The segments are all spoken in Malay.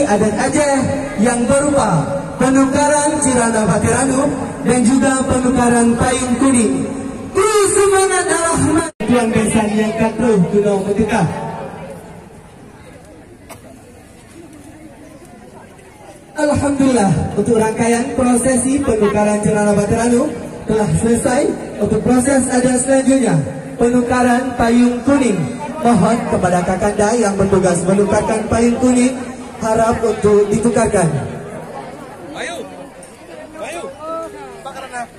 adat Aceh yang berupa penukaran Cirana Batiranu dan juga penukaran payung kuning. Kru semangat Rahmat Tuan Besan yang katruh Gunung Merdeka. Alhamdulillah, untuk rangkaian prosesi penukaran Cirana Batiranu telah selesai. Untuk proses adat selanjutnya, penukaran payung kuning. Mohon kepada kakanda yang bertugas menukarkan payung kuning, harap untuk ditukarkan.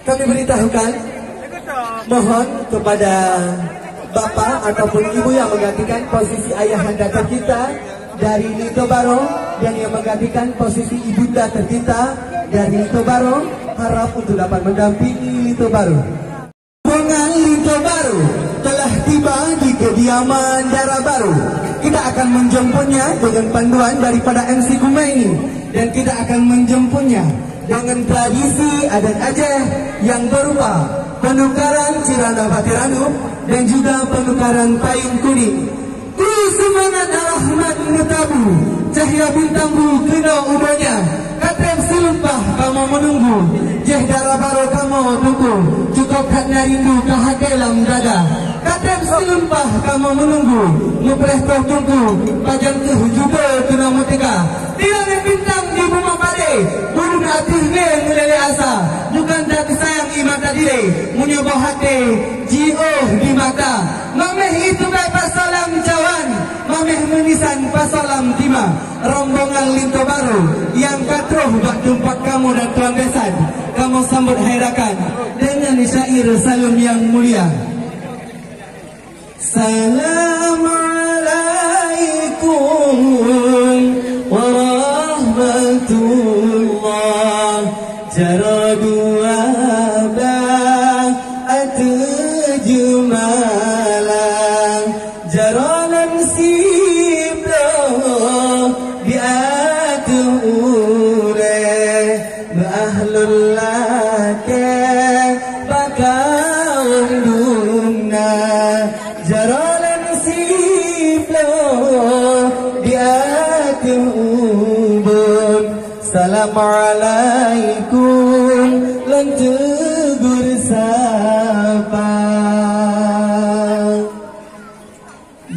Kami beritahukan, mohon kepada bapak ataupun ibu yang menggantikan posisi ayahanda tercinta dari Lito Baro dan yang menggantikan posisi ibunda tercinta dari Lito Baro, harap untuk dapat mendampingi Lito Baro. Rombongan Lito Baro telah tiba di kediaman Dara Baru. Kita akan menjemputnya dengan panduan daripada MC Kumaini, dan kita akan menjemputnya dengan tradisi adat Aceh yang berupa penukaran Cirana Batiranu dan juga penukaran payung kuning. Kru semangat Rahmat Mutabu, cahaya bintangmu kena ubahnya. Katrem selumpah kamu menunggu, Jeh Dara Baru kamu tunggu, cukup hanya rindu kehagelam dada. Katrem selumpah kamu menunggu, mupleh kau tunggu, pajang kehujuba kena merdeka. Tiada bintang di rumah pade, burung hatinya mulai asa, bukan tak sayang imata dire, menyobah hati, jio di mata. Mameh itu baik pasalam cawan, mameh menisan pasalam tima. Rombongan Lito Baro yang katruh bak jumpa kamu dan Tuan Besan, kamu sambut hairakan dengan syair salam yang mulia. Assalamualaikum warahmatullah. Jara dua ba'at jumalan, jaranan sibro bi'atu ure ba'ahlul lake bakawang dumna. Jaranan sibro bi'atu ubun. Assalamualaikum lan tegur sapa.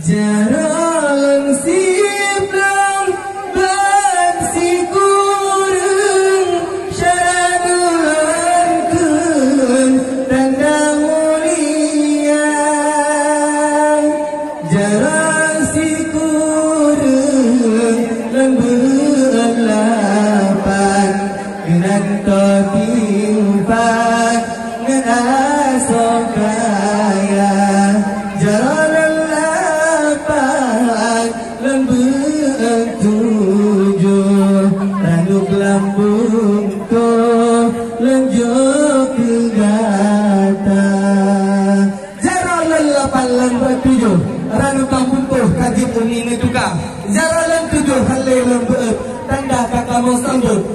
Jaralan siblang ban sikureng syaradulan kun tanda mulia. Jaran sikureng lan berlapan dengan totimpan dengan asokaya. Jaran lapan lan bertujuh ranuk lambung ko lenjok kegata. Jaran lapan lan bertujuh ranuk lambung ko kajib uni netuka. Jaran tujuh halai lan beut tanda kakamu sambut.